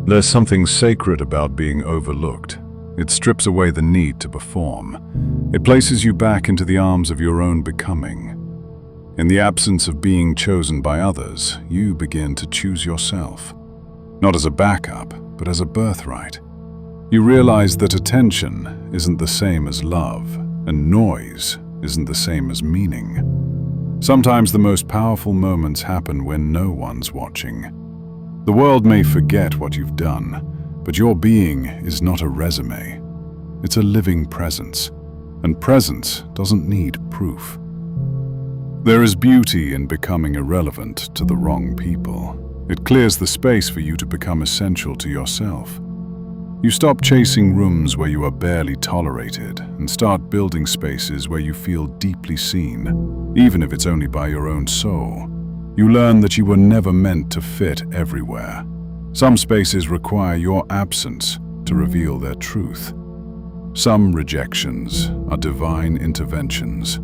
There's something sacred about being overlooked. It strips away the need to perform. It places you back into the arms of your own becoming. In the absence of being chosen by others, you begin to choose yourself. Not as a backup, but as a birthright. You realize that attention isn't the same as love, and noise isn't the same as meaning. Sometimes the most powerful moments happen when no one's watching. The world may forget what you've done, but your being is not a resume. It's a living presence, and presence doesn't need proof. There is beauty in becoming irrelevant to the wrong people. It clears the space for you to become essential to yourself. You stop chasing rooms where you are barely tolerated and start building spaces where you feel deeply seen, even if it's only by your own soul. You learn that you were never meant to fit everywhere. Some spaces require your absence to reveal their truth. Some rejections are divine interventions.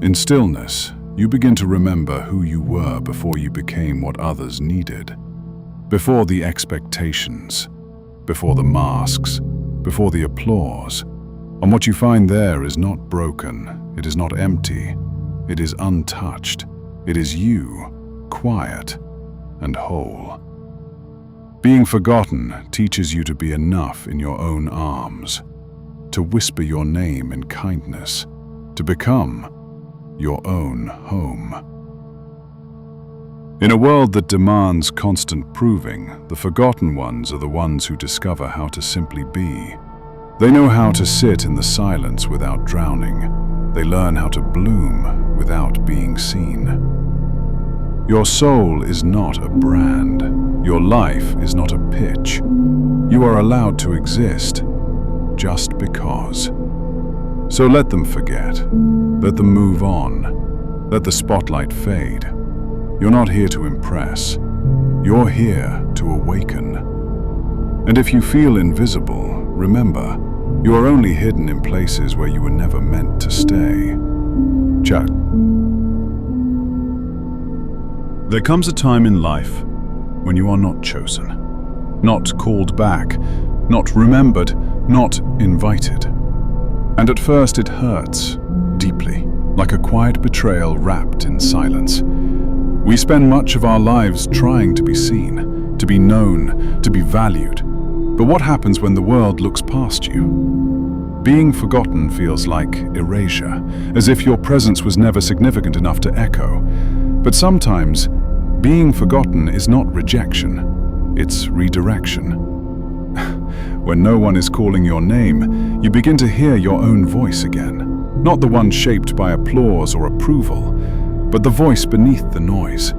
In stillness, you begin to remember who you were before you became what others needed. Before the expectations, before the masks, before the applause. And what you find there is not broken, it is not empty, it is untouched. It is you, quiet and whole. Being forgotten teaches you to be enough in your own arms, to whisper your name in kindness, to become your own home. In a world that demands constant proving, the forgotten ones are the ones who discover how to simply be. They know how to sit in the silence without drowning. They learn how to bloom without being seen. Your soul is not a brand. Your life is not a pitch. You are allowed to exist just because. So let them forget. Let them move on. Let the spotlight fade. You're not here to impress. You're here to awaken. And if you feel invisible, remember, you are only hidden in places where you were never meant to stay. There comes a time in life when you are not chosen, not called back, not remembered, not invited. And at first it hurts deeply, like a quiet betrayal wrapped in silence. We spend much of our lives trying to be seen, to be known, to be valued. But what happens when the world looks past you? Being forgotten feels like erasure, as if your presence was never significant enough to echo. But sometimes, being forgotten is not rejection, it's redirection. When no one is calling your name, you begin to hear your own voice again. Not the one shaped by applause or approval, but the voice beneath the noise,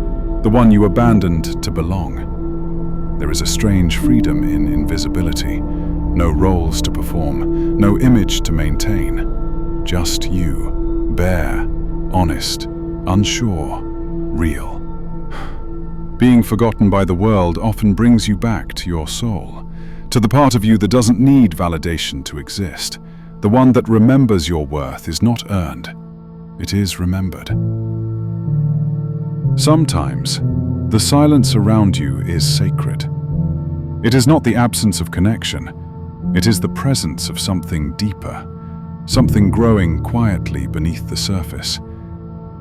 the one you abandoned to belong. There is a strange freedom in invisibility. No roles to perform, no image to maintain. Just you, bare, honest, unsure, real. Being forgotten by the world often brings you back to your soul, to the part of you that doesn't need validation to exist. The one that remembers your worth is not earned, it is remembered. Sometimes, the silence around you is sacred. It is not the absence of connection, it is the presence of something deeper, something growing quietly beneath the surface.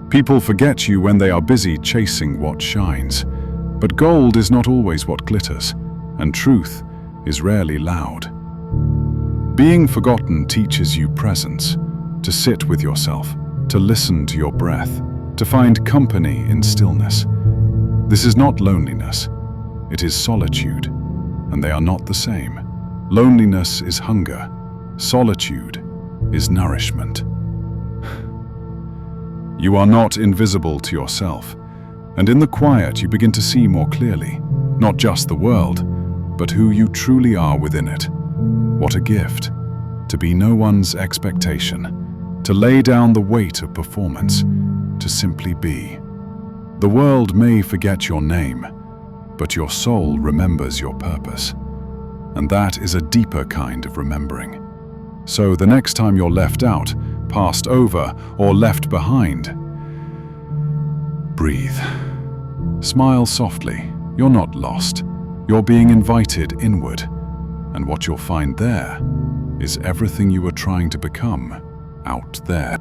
People forget you when they are busy chasing what shines, but gold is not always what glitters, and truth is rarely loud. Being forgotten teaches you presence, to sit with yourself, to listen to your breath, to find company in stillness. This is not loneliness, it is solitude, and they are not the same. Loneliness is hunger, solitude is nourishment. You are not invisible to yourself, and in the quiet you begin to see more clearly, not just the world, but who you truly are within it. What a gift, to be no one's expectation, to lay down the weight of performance, to simply be. The world may forget your name, but your soul remembers your purpose. And that is a deeper kind of remembering. So the next time you're left out, passed over, or left behind, breathe. Smile softly. You're not lost. You're being invited inward, and what you'll find there is everything you were trying to become out there.